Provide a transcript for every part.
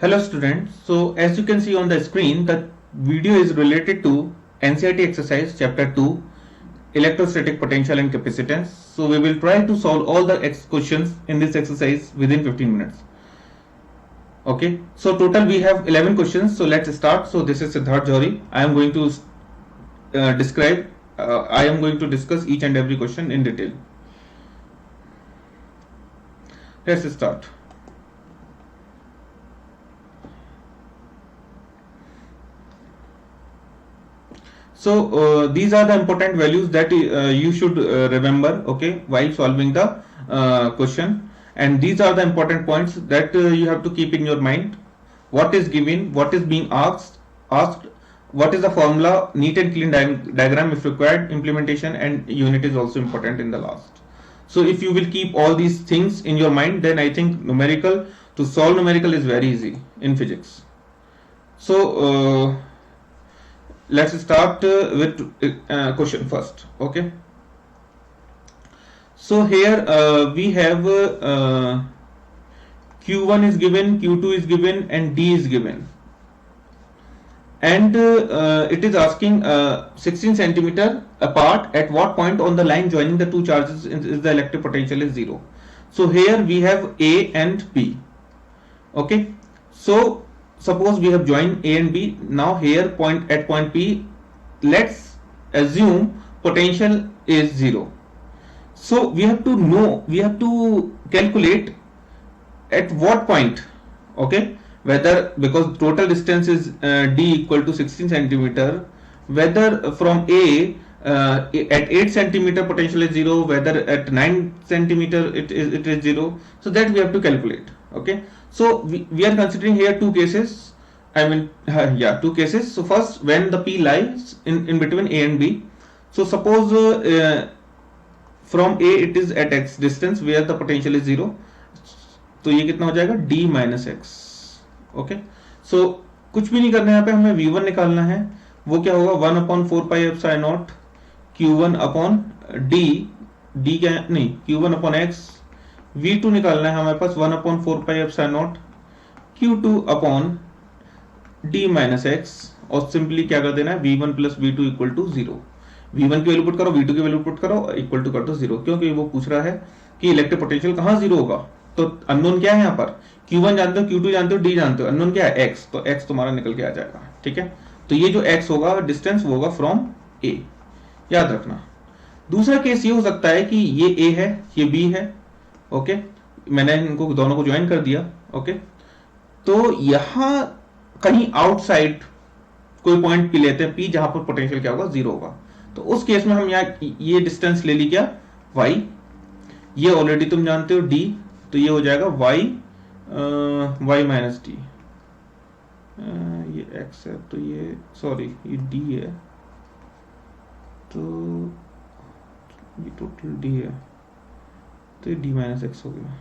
Hello students, so as you can see on the screen, the video is related to NCERT exercise chapter 2 electrostatic potential and capacitance. So we will try to solve all the questions in this exercise within 15 minutes. Okay, so total we have 11 questions. So let's start. So this is Siddharth Johri. I am going to I am going to discuss each and every question in detail. Let's start. So these are the important values that you should remember, okay, while solving the question. And these are the important points that you have to keep in your mind. What is given, what is being asked, what is the formula, neat and clean diagram if required, implementation and unit is also important in the last. So if you will keep all these things in your mind, then I think to solve numerical is very easy in physics. So let's start with question first. Okay, so here we have q1 is given, q2 is given and d is given, and it is asking 16 centimeter apart at what point on the line joining the two charges is the electric potential is 0. So here we have A and B. Okay, so suppose we have joined A and B. Now here at point P, let's assume potential is 0. So we have to calculate at what point, okay, whether, because total distance is D equal to 16 centimeter, whether from A at 8 centimeter potential is 0, whether at 9 centimeter it is 0. So that we have to calculate. Okay, so we are considering here two cases. Two cases. So first, when the P lies in between A and B. So suppose from A it is at x distance where the potential is 0. तो ये कितना हो जाएगा d minus x. Okay, सो कुछ भी नहीं करना है यहाँ पे, हमें v1 निकालना है. वो क्या होगा 1/4 pi epsilon naught q1 upon d क्या नहीं q1 अपॉन x. v2 निकालना है हमारे पास 1/4 pi epsilon naught q2 upon d minus x. और सिंपली क्या कर देना है v1 plus v2 equal to 0. v1 की वैल्यू पुट करो, v2 की वैल्यू पुट करो, इक्वल टू कर दो 0, क्योंकि वो पूछ रहा है कि इलेक्ट्रिक पोटेंशियल कहाँ 0 होगा. तो अननोन क्या है यहाँ पर, q1 जानते हो, q2 जानते हो, d जानते हो, अननोन क्या है x. तो x तुम्हारा निकल के आ जाएगा. ठीक है, तो ये जो x होगा डिस्टेंस वो होगा फ्रॉम a, याद रखना. दूसरा केस ये हो सकता है कि ये a है, ये b है. ओके, मैंने इनको दोनों को ज्वाइन कर दिया. ओके, तो यहां कहीं आउटसाइड कोई पॉइंट p लेते हैं, p, जहां पर पोटेंशियल क्या होगा 0 होगा. तो उस केस में हम यहाँ ये डिस्टेंस ले ली क्या y, ये ऑलरेडी तुम जानते हो d, तो ये हो जाएगा y माइनस डी. ये x है तो ये सॉरी ये d है, तो ये टोटल d है, तो ये d माइनस एक्स हो गया.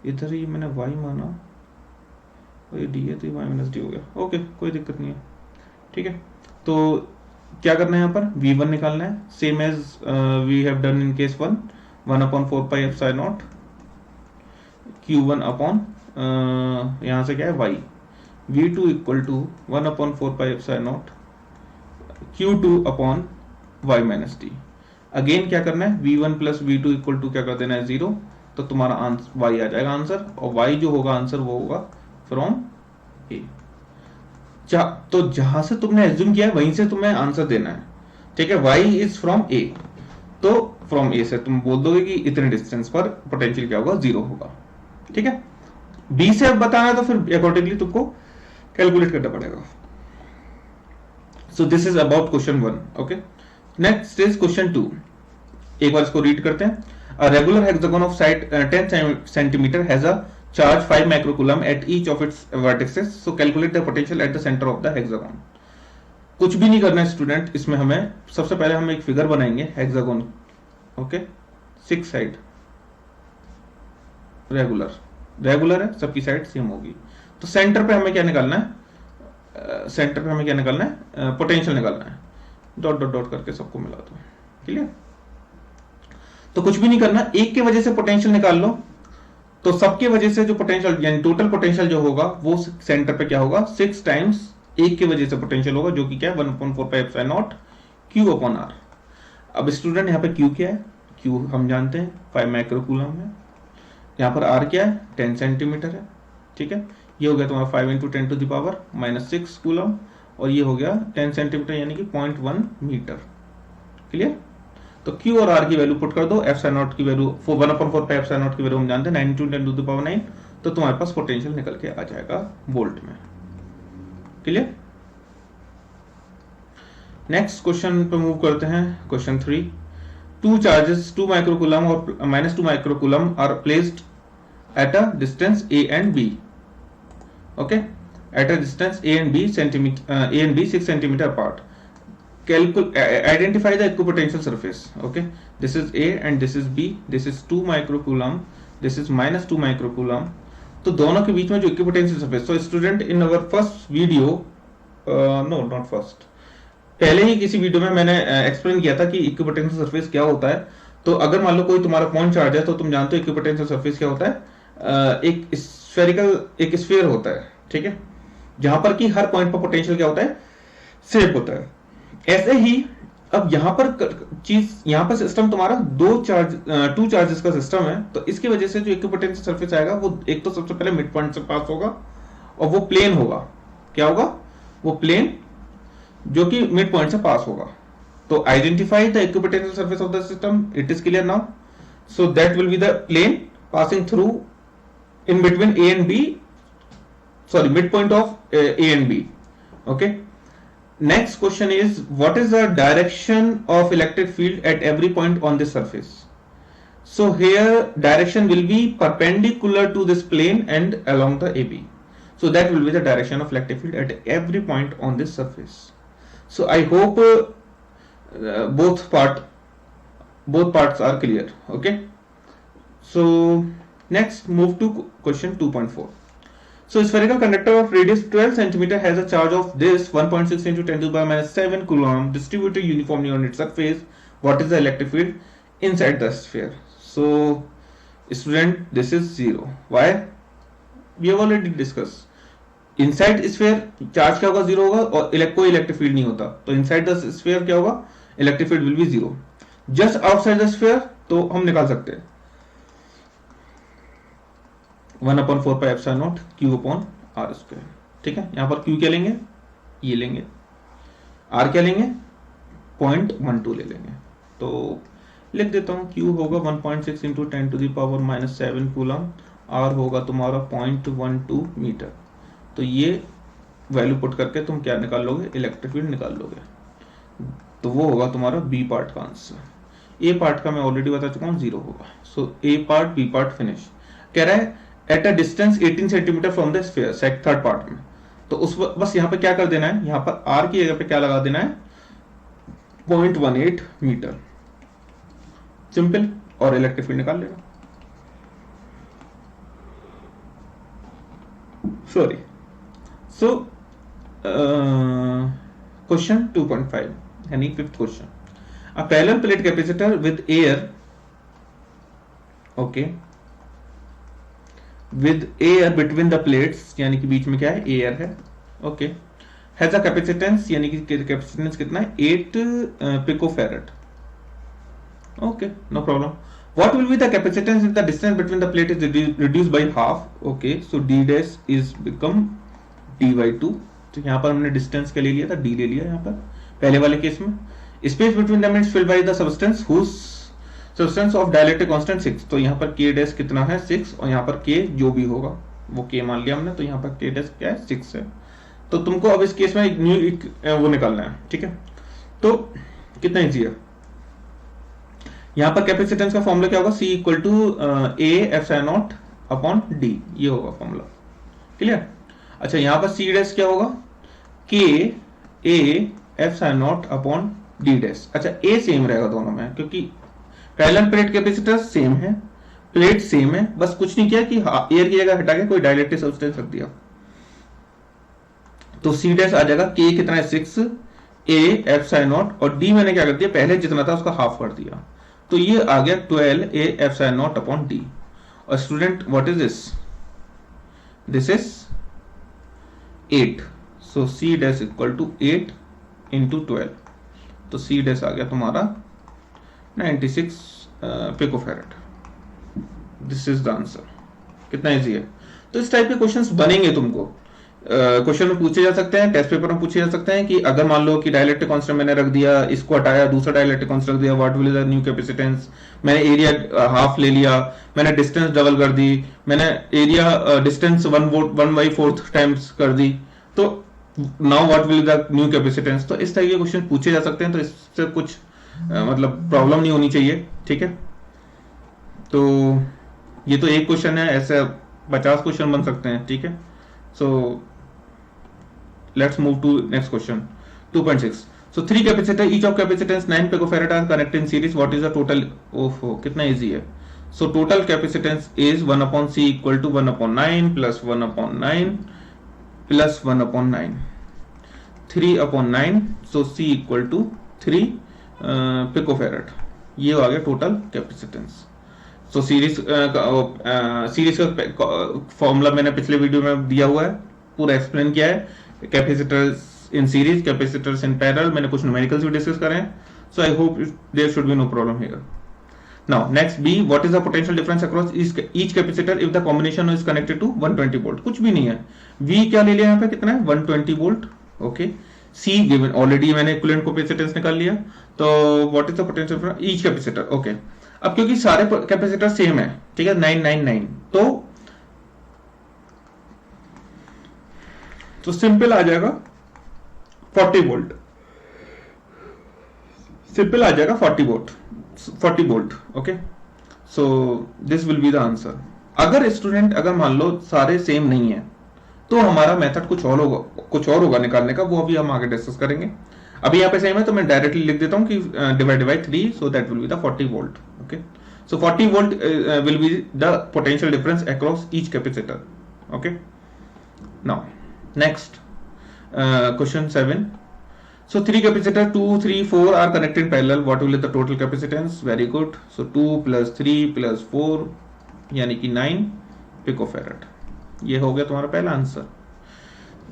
इधर ये मैंने y माना और ये d है तो ये y माइनस डी हो गया. ओके, कोई दिक्कत नहीं है. ठीक है, तो क्या करना है यहाँ पर v1 निकालना है, same as we have done in case 1, 1/4 pi epsilon naught q1 upon यहाँ से क्या है y. v2 equal to 1/4 pi epsilon naught q2 upon y minus D. Again क्या करना है v1 plus v2 equal to क्या कर देना है 0. तो तुम्हारा आंसर y आ जाएगा आंसर, और y जो होगा आंसर वो होगा फ्रॉम a. तो जहां से तुमने एज्यूम किया है वहीं से तुम्हें आंसर देना है. ठीक है, y इज फ्रॉम a, तो फ्रॉम a से तुम बोल दोगे कि इतने डिस्टेंस पर पोटेंशियल क्या होगा 0 होगा. ठीक है, b से अब बताना है तो फिर अकॉर्डिंगली तुमको कैलकुलेट करना पड़ेगा. सो this is about question 1. Okay, next is question 2. एक बार इसको रीड करते हैं. A regular hexagon of side 10 centimetre has a charge 5 microcoulomb at each of its vertices. So calculate the potential at the center of the hexagon. कुछ भी नहीं करना है student इसमें. हमें सबसे पहले हम एक फिगर बनाएंगे हेक्सागोन. ओके, 6 साइड रेगुलर है, सबकी साइड सेम होगी. तो सेंटर पे हमें क्या निकालना है, पोटेंशियल निकालना है. डॉट डॉट डॉट करके सबको मिला दो. क्लियर, तो कुछ भी नहीं करना, एक की वजह से पोटेंशियल निकाल लो. तो सबके वजह से जो पोटेंशियल यानी टोटल पोटेंशियल जो होगा वो सेंटर पे क्या होगा 6 टाइम्स एक की वजह से पोटेंशियल होगा, जो कि क्या है 1/4πε0 Q अपॉन R। अब स्टूडेंट यहाँ पे Q क्या है, Q हम जानते हैं 5 माइक्रो कूलम है, यहाँ पर R क्या है 10 सेंटीमीटर है, ठीक है। ये हो गया तुम्हारा 5 × 10⁻⁻6 कूलम, और ये हो गया 10 सेंटीमीटर यानी कि 0.1 मीटर। क्लियर। तो Q और R की वैल्यू पुट कर दो, ε0 की वैल्यू 1/4πε0 की वैल्यू हम जानते हैं 9 × 10⁻9, तो तुम्हारे पास पोटेंशियल निकल के आ जाएगा वोल्ट में। क्लियर। नेक्स्ट क्वेश्चन पे मूव करते हैं। क्वेश्चन 3, टू चार्जेस 2 माइक्रोकूलम और -2 microcoulomb are placed at a distance A and B, okay, at a distance A and B 6 centimeter apart. Identify the equipotential surface. Okay, this is A and this is B, this is 2 microcoulomb, this is -2 microcoulomb. तो दोनों के बीच में जो equipotential surface, so student in our first video, no not first, पहले ही किसी video में मैंने explain किया था कि इक्विपोटेंशियल सरफेस क्या होता है। तो अगर मान लो कोई तुम्हारा पॉइंट चार्ज है तो तुम जानते हो इक्विपोटेंशियल सरफेस क्या होता है, एक स्फेरिकल एक स्फीयर होता है, ठीक है, जहां पर कि हर पॉइंट पर पोटेंशियल क्या होता है सेम होता है। ऐसे ही अब यहां पर यहां पर सिस्टम तुम्हारा टू चार्जेस का सिस्टम है, तो इसकी वजह से जो इक्विपोटेंशियल सरफेस आएगा वो एक तो सबसे पहले मिड पॉइंट से पास होगा और वो प्लेन होगा। क्या होगा? वो प्लेन जो कि मिड पॉइंट से पास होगा। तो identify the equipotential surface of the system, it is clear now. So that will be the plane passing through in between A and B, sorry, midpoint of A and B. Okay. Next question is, what is the direction of electric field at every point on this surface? So here direction will be perpendicular to this plane and along the AB. So that will be the direction of electric field at every point on this surface. So I hope both parts are clear. Okay. So next move to question 2.4. So spherical conductor of radius 12 cm has a charge of this 1.6 × 10⁻⁷ coulomb distributed uniformly on its surface. What is the electric field inside the sphere? So student, this is 0. Why? We have already discussed. Inside sphere charge क्या होगा 0 होगा और कोई electric field नहीं होता, तो inside the sphere क्या होगा electric field will be 0. Just outside the sphere तो हम निकाल सकते हैं 1/4πε0 Q अपॉन R स्क्वायर। ठीक है, यहां पर Q क्या लेंगे, ये लेंगे, R क्या लेंगे 0.12 ले लेंगे। तो लिख देता हूं Q होगा 1.6 × 10⁻⁷ कूलम, R होगा तुम्हारा 0.12 मीटर। तो ये वैल्यू पुट करके तुम क्या निकाल लोगे, इलेक्ट्रिक फील्ड निकाल लोगे। तो वो होगा तुम्हारा बी पार्ट का आंसर। ए पार्ट का मैं ऑलरेडी बता चुका हूं 0 होगा। सो ए पार्ट बी पार्ट फिनिश। कह रहा है eight a distance 18 centimetre from the sphere, third part में। तो उस बस यहाँ पे क्या कर देना है, यहाँ पर आर की जगह पे क्या लगा देना है 0.18 मीटर, सिंपल, और इलेक्ट्रिक फील्ड निकाल लेना। सॉरी, सो क्वेश्चन 2.5 यानी fifth question, a parallel plate capacitor with air, okay, with air between the plates, यानी कि बीच में क्या है एयर है, ओके, has a capacitance, यानी कि कैपेसिटेंस कितना है 8 picofarad, okay, no problem. what will be the capacitance if the distance between the plate is reduced by half? okay, so d dash is become d/2। तो यहाँ पर हमने distance क्या ले लिया था, d ले लिया यहाँ पर पहले वाले केस में। Space between them is filled by the substance whose substance of dielectric constant 6। तो यहाँ पर k डैश कितना है 6, और यहाँ पर k जो भी होगा वो k मान लिया हमने, तो यहाँ पर k डैश क्या है 6 है। तो तुमको अब इस केस में एक न्यू वो निकालना है, ठीक है। तो कितना इजी है, यहाँ पर कैपेसिटेंस का फॉर्मूला क्या होगा, C = A ε0 अपॉन D, ये होगा फॉर्मूला, क्लियर। अच्छा, यहाँ पर C डैश क्या होगा K A ε0 upon D dash. अच्छा, A सेम रहेगा दोनों में, क्योंकि पैरेलल प्लेट कैपेसिटर सेम है, प्लेट सेम है, बस कुछ नहीं किया कि एयर की जगह हटा के कोई डाइलेक्ट्रिक सब्सटेंस रख दिया। तो C डैश आ जाएगा K कितना है 6 A ε0, और D मैंने क्या कर दिया पहले जितना था उसका हाफ कर दिया, तो ये आ गया 12 A ε0 अपॉन D। और student what is this is 8, so C dash equal to 8 into 12, तो सी डैश आ गया तुम्हारा 96 picofarad. This is the answer. कितना इजी है। तो इस टाइप के क्वेश्चंस बनेंगे तुमको, क्वेश्चन में पूछे जा सकते हैं, टेस्ट पेपर में पूछे जा सकते हैं कि अगर मान लो कि डाइलेक्ट्रिक कांस्टेंट मैंने रख दिया, इसको हटाया, दूसरा डाइलेक्ट्रिक कांस्टेंट रख दिया, what will the new capacitance, मैंने एरिया हाफ ले लिया, मैंने डिस्टेंस डबल कर दी, मैंने एरिया डिस्टेंस 1/4 टाइम्स कर दी, तो now what will the new capacitance. तो इस तरह के क्वेश्चन पूछे जा सकते हैं, तो इससे कुछ मतलब प्रॉब्लम नहीं होनी चाहिए, ठीक है। तो ये तो एक क्वेश्चन है, ऐसे 50 क्वेश्चन बन सकते हैं, ठीक है। So let's move to next question 2.6। So 3 capacitor, each of capacitance 9 picofarad are connected in series. What is the total? ओहो कितना इजी है। So total capacitance is 1/c equal to 1/9 plus 1/9 plus 1/9, 3/9, so c equal to 3 picofarad। ये आ गया total capacitance. सो series का formula मैंने पिछले video में दिया हुआ है, पूरा एक्सप्लेन किया है। Capacitors in series, capacitors in parallel, मैंने कुछ न्यूमेरिकल्स भी डिस्कस करे हैं। So I hope there should be no problem here. Now next B, what is the potential difference across each capacitor if the combination is connected to 120 volt. कुछ भी नहीं है, we क्या ले लिया यहाँ पे, कितना है 120 वोल्ट, ओके। सी गिवन, ऑलरेडी मैंने इक्विवेलेंट कैपेसिटेंस निकाल लिया। तो what is the potential difference each capacitor, okay. अब क्योंकि सारे कैपेसिटर सेम है, ठीक है, 999, तो सिंपल आ जाएगा 40 वोल्ट, सिंपल आ जाएगा 40 volt, okay. So this will be the answer. अगर मान लो सारे सेम नहीं है, तो हमारा मेथड कुछ और होगा निकालने का, वो अभी हम आगे डिस्कस करेंगे। अभी यहाँ पे सेम है तो मैं डायरेक्टली लिख देता हूं कि divide by 3, so that will be the 40 volt, okay. So 40 volt will be the potential difference across each capacitor, okay. Now next question 7। So 3 capacitor 2, 3, 4 are connected in parallel. What will be the total capacitance? Very good. So 2 plus 3 plus 4 यानी कि 9 picofarad. ये हो गया तुम्हारा पहला answer.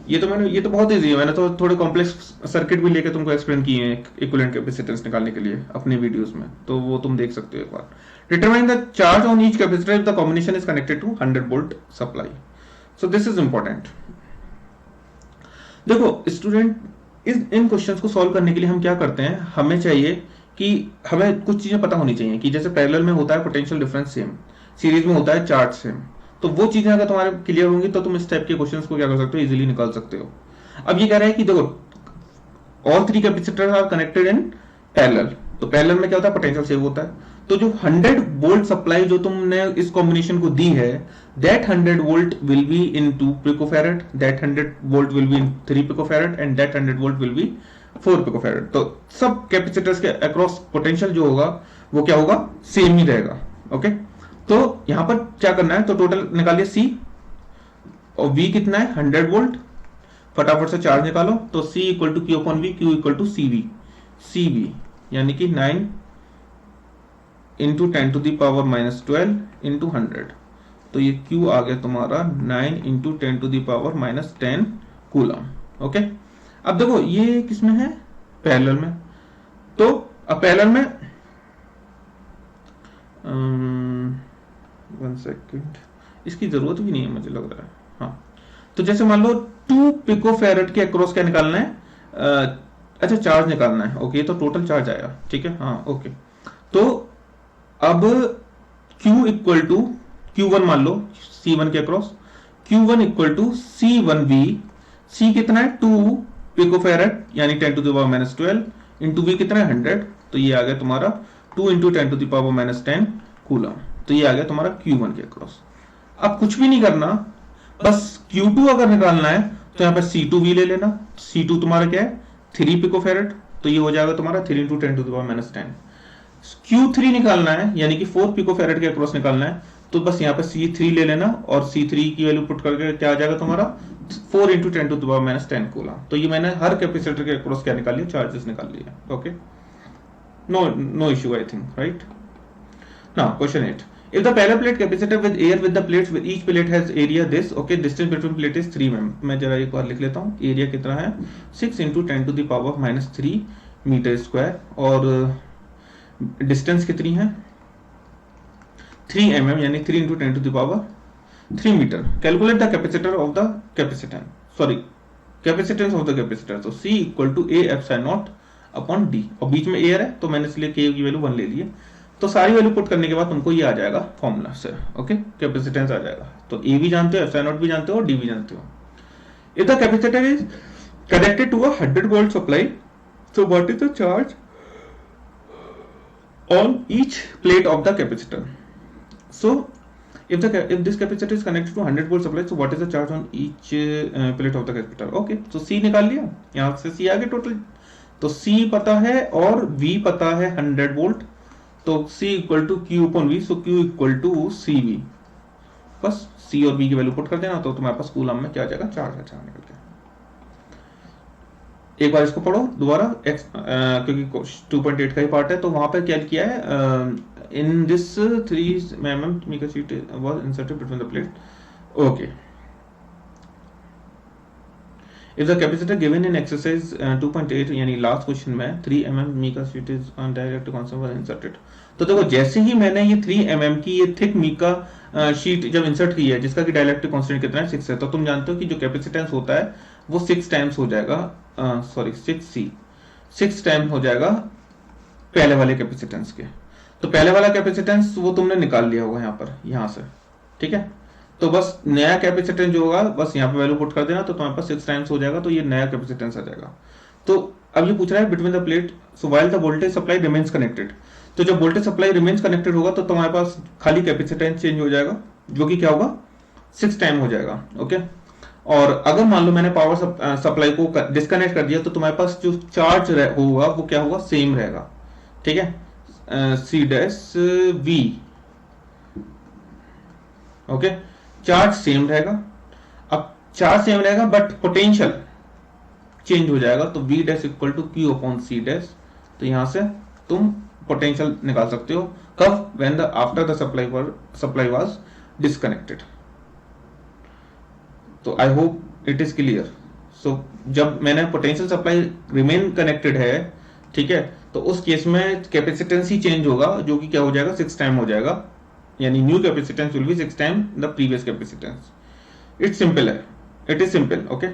ये तो बहुत इजी है, मैंने तो थोड़े कॉम्प्लेक्स सर्किट भी लेके तुमको एक्सप्लेन किए हैं इक्विवेलेंट कैपेसिटेंस निकालने के लिए अपने वीडियोस में, तो वो तुम देख सकते हो एक बार। Determine the charge on each capacitor if the combination is connected to 100 volt supply. So this is important. देखो स्टूडेंट, इन क्वेश्चंस को सॉल्व करने के लिए हम क्या करते हैं, हमें चाहिए कि हमें कुछ चीजें पता होनी चाहिए कि जैसे पैरेलल में होता है पोटेंशियल डिफरेंस सेम, सीरीज में होता है चार्ज सेम, तो वो चीजें अगर तुम्हारे क्लियर होंगी तो तुम इस टाइप के क्वेश्चंस को क्या कर सकते हो, इजीली निकाल सकते हो। अब ये कह रहा है कि देखो all 3 capacitors are connected in parallel, तो पैरेलल में क्या होता है, पोटेंशियल सेम होता है। तो जो 100 वोल्ट सप्लाई जो तुमने इस कॉम्बिनेशन को दी है, that 100 volt will be in 2 picofarad, that 100 volt will be in 3 picofarad and that 100 volt will be 4 picofarad। तो सब कैपेसिटर्स के अक्रॉस पोटेंशियल जो होगा वो क्या होगा, सेम ही रहेगा, ओके। तो यहां पर क्या करना है, तो टोटल निकालिए C और V कितना है 100 वोल्ट, फटाफट से चार्ज निकालो, तो C equal to Q upon V, Q equal to CV यानी कि 9 into 10 to the power minus 12 into 100, तो ये Q आ गया तुम्हारा 9 into 10 to the power minus 10 coulomb, okay. अब देखो ये किसमें है, पैरेलल में, तो अब पैरेलल में 1 सेकेंड, इसकी जरूरत भी नहीं है मुझे लग रहा है, हाँ। तो जैसे मान लो 2 पिकोफैरेड के अक्रॉस क्या निकालना है, अच्छा चार्ज निकालना है, ओके। तो टोटल चार्ज आया, ठीक है, हाँ ओके। तो अब Q इक्वल टू Q1 मान लो C1 के across, Q1 equal to C1V, C कितना है 2 पिकोफैरेड यानी 10 to the power minus 12 into V कितना है 100, तो ये आ गया तुम्हारा 2 into 10 to the power minus 10 coulomb, तो ये आ गया तुम्हारा Q1 के अक्रॉस। अब कुछ भी नहीं करना, बस Q2 अगर निकालना है तो यहाँ पे C2V ले लेना। C2 तुम्हारा क्या है 3 पिकोफैरेड, तो ये हो जाएगा तुम्हारा 3 into 10 to the power minus 10। Q3 निकालना है यानी कि 4 पिकोफैरेड के अक्रॉस निकालना है, तो बस यहाँ पे C3 ले लेना और C3 की वैल्यू पुट करके क्या आ जाएगा तुम्हारा 4 into 10 to the power minus 10 coulomb. तो ये मैंने हर कैपेसिटर के अक्रॉस क्या निकाल लिया, चार्जेस निकाल लिया, okay. No issue I think, right. Now question 8। If the parallel plate capacitor with air with the plates with each plate has area this, okay, distance between plate is 3 mm. मैं जरा एक बार लिख लेता हूँ. Area कितना है 6 into 10 to the power -3 metre square और distance कितनी है 3 mm यानी 3 into 10 to the power 3 metre. Calculate the capacitor of the capacitance, sorry capacitance of the capacitor. तो C equal to A epsilon naught upon D, और बीच में air है तो मैंने इसलिए K की वैल्यू 1 ले ली है. तो सारी वैल्यू पुट करने के बाद तुमको ये आ जाएगा फॉर्मूला से, ओके, कैपेसिटेंस आ जाएगा. तो A भी जानते हो, एप्सिलॉन नॉट भी जानते हो और D भी जानते हो. If the capacitor is connected to a 100 volt supply, so what is the charge on each plate of the capacitor. So if this capacitor is connected to 100 volt supply, so what is the charge on each plate of the capacitor. okay, so C निकाल लिया, यहाँ से C आ गया total. तो C पता है और V पता है 100 वोल्ट, तो C equal to Q upon V, so Q equal to CV. बस C और V की वैल्यू पुट कर देना तो तुम्हारे पास कूलम में क्या आ जाएगा, चार्ज अच्छा निकल के. एक बार इसको पढ़ो दोबारा, क्योंकि 2.8 का ही पार्ट है. तो वहां पर क्या किया है, in this 3 mm mica sheet was inserted between the plate. okay, if the capacitor given in exercise 2.8 यानी लास्ट क्वेश्चन में 3 mm mica sheet is on direct constant was inserted. तो देखो जैसे ही मैंने ये 3 mm की ये थिक मिका शीट जब इंसर्ट की है जिसका कि डाइलेक्ट्रिक कांस्टेंट कितना है 6 है, तो तुम जानते हो कि जो कैपेसिटेंस होता है वो 6 टाइम्स हो जाएगा, सॉरी 6 टाइम हो जाएगा पहले वाले कैपेसिटेंस के. तो पहले वाला कैपेसिटेंस वो तुमने निकाल लिया होगा यहाँ पर, यहाँ से, ठीक है. तो बस नया कैपेसिटेंस जो होगा बस यहाँ पे वैल्यू पुट कर देना तो तुम्हारे पास 6 टाइम्स हो जाएगा, तो ये नया कैपेसिटेंस आ जाएगा. तो अब ये पूछ रहा है between the plate, so while the voltage supply remains connected. तो जब वोल्टेज सप्लाई रिमेन्स कनेक्टेड होगा तो तुम्हारे पास खाली कैपेसिटेंस चेंज हो जाएगा, जो कि क्या होगा 6 टाइम हो जाएगा. ओके, और अगर मान लो मैंने पावर सप्लाई को डिस्कनेक्ट कर दिया तो तुम्हारे पास जो चार्ज होगा वो क्या होगा, सेम रहेगा. ठीक है, C dash V, okay, charge same रहेगा. अब चार्ज सेम रहेगा बट पोटेंशियल चेंज हो जाएगा, तो V dash equal to Q upon C dash. तो यहां से तुम पोटेंशियल निकाल सकते हो कब, when the after the supply was disconnected. तो I hope it is clear. So जब मैंने पोटेंशियल सप्लाई रिमेन कनेक्टेड है, ठीक है, तो उस केस में कैपेसिटेंस ही चेंज होगा, जो कि क्या हो जाएगा 6 टाइम हो जाएगा, यानी new capacitance will be 6 time the previous capacitance. It's simple है, इट इज सिंपल. ओके,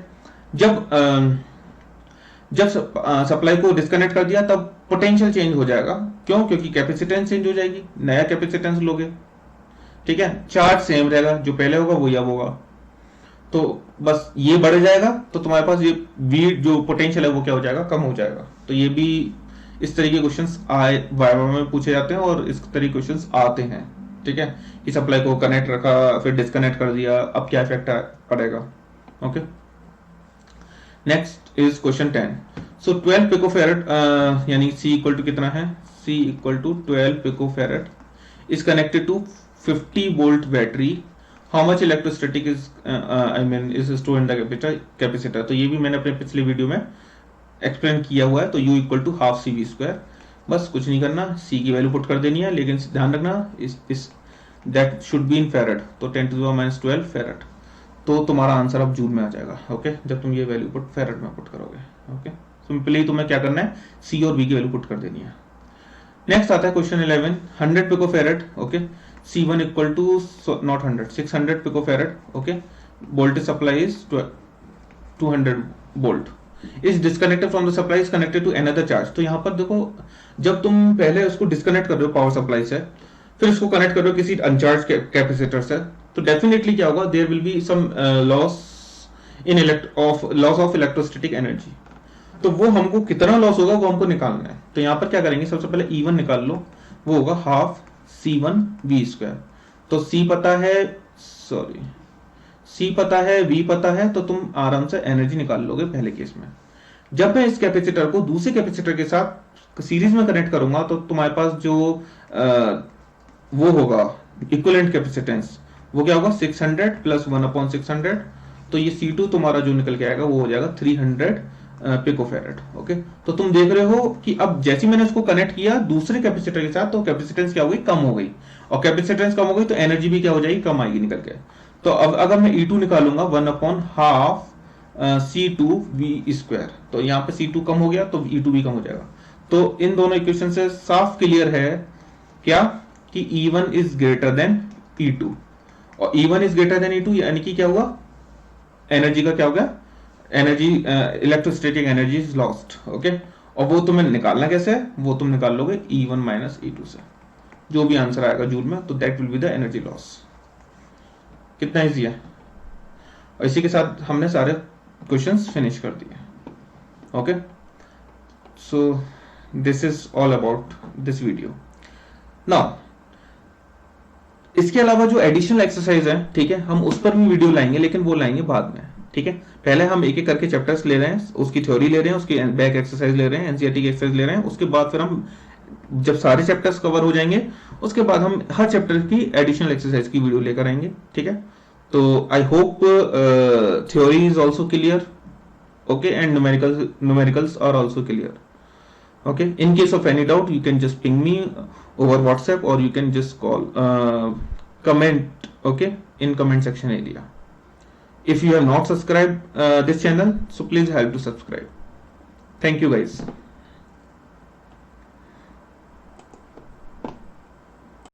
जब सप्लाई को डिस्कनेक्ट कर दिया तब पोटेंशियल चेंज हो जाएगा. क्यों? क्योंकि कैपेसिटेंस चेंज हो जाएगी, नया कैपेसिटेंस लोगे. ठीक है, चार्ज सेम रहेगा, जो पहले होगा वही अब होगा. तो बस ये बढ़ जाएगा तो तुम्हारे पास ये V जो पोटेंशियल है वो क्या हो जाएगा, कम हो जाएगा. तो ये भी इस तरह के क्वेश्चंस वाइवा में पूछे जाते हैं और इस तरह के क्वेश्चंस आते हैं. ठीक है, कि सप्लाई को कनेक्ट रखा फिर डिस्कनेक्ट कर दिया, अब क्या इफेक्ट पड़ेगा. Okay, next is question 10. So 12 picofarad यानी C इक्वल टू कितना है, C equal to 12 picofarad is connected to 50 volt battery. How much electrostatic is is stored in the capacitor. तो ये भी मैंने अपने पिछले वीडियो में एक्सप्लेन किया हुआ है. तो U equal to half CV square. बस कुछ नहीं करना, C की वैल्यू पुट कर देनी है, लेकिन ध्यान रखना इस that should be in farad. तो 10 to the minus 12 फैरेड. तो तुम्हारा आंसर अब जूल में आ जाएगा. ओके, जब तुम ये वैल्यू पुट फैरेड में पुट करोगे. ओके, सिंपली तुम्हें क्या करना है, C और V की वैल्यू पुट कर देनी है. नेक्स्ट आता है question 11. 100 picofarad. Okay, C1 equal to not 100 600 picofarad. Okay, voltage supply is 200 volt is disconnected from the supply is connected to another charge. तो यहाँ पर देखो, जब तुम पहले उसको डिस्कनेक्ट कर रहे हो पावर सप्लाई से, फिर उसको कनेक्ट कर रहे हो किसी अनचार्ज कैपेसिटर से, तो डेफिनेटली क्या होगा, there will be some loss of electrostatic energy. तो वो हमको कितना लॉस होगा वो हमको निकालना है. तो यहाँ पर क्या करेंगे, सबसे पहले E1 निकाल लो, वो होगा हाफ C1 V स्क्वायर. तो C पता है, सॉरी C पता है, V पता है, तो तुम आराम से एनर्जी निकाल लोगे पहले केस में. जब मैं इस कैपेसिटर को दूसरे कैपेसिटर के साथ सीरीज में कनेक्ट करूंगा तो तुम्हारे पास जो वो होगा इक्विवेलेंट कैपेसिटेंस, वो क्या होगा 600 प्लस 1/600. तो ये C2 तुम्हारा जो निकल के आएगा वो हो जाएगा 300 पिकोफेरेड। ओके, तो तुम देख रहे हो कि अब जैसे मैंने उसको कनेक्ट किया दूसरे कैपेसिटर के साथ तो कैपेसिटेंस क्या हो गई, कम हो गई, और कैपेसिटेंस कम हो गई तो एनर्जी भी क्या हो जाएगी, कम आएगी निकल के। तो अब अगर मैं E2 निकालूंगा 1/2 C2V², तो यहाँ पे C2 कम हो गया तो E2 भी कम हो जाएगा। तो इन दोनों इक्वेशन से साफ क्लियर है क्या कि E1 is greater than E2, और E1 is greater than E2 यानी कि क्या हुआ, एनर्जी का क्या हो गया, energy electrostatic energy is lost. Okay, और वो तुम्हें निकालना कैसे है, वो तुम निकाल लोगे E1 माइनस E2 से, जो भी आंसर आएगा जूल में, तो that will be the energy loss. कितना इजी है। और इसी के साथ हमने सारे क्वेश्चंस फिनिश कर दिए। Okay, so this is all about this video. Now इसके अलावा जो एडिशनल एक्सरसाइज है, ठीक है, हम उस पर भी वीडियो लाएंगे, लेकिन वो लाएंगे बाद में। ठीक है, पहले हम एक एक करके चैप्टर्स ले रहे हैं, उसकी थ्योरी ले रहे हैं, उसकी बैक एक्सरसाइज ले रहे हैं, एनसीईआरटी की एक्सरसाइज ले रहे हैं। उसके बाद फिर हम जब सारे चैप्टर्स कवर हो जाएंगे उसके बाद हम हर चैप्टर की एडिशनल एक्सरसाइज की वीडियो लेकर आएंगे। ठीक है, तो I hope theory is also clear, okay, and numericals are also clear. Okay, in case of any doubt you can just ping me over WhatsApp, or you can just call, comment, okay, in comment section area. If you have not subscribed this channel, so please help to subscribe. Thank you guys.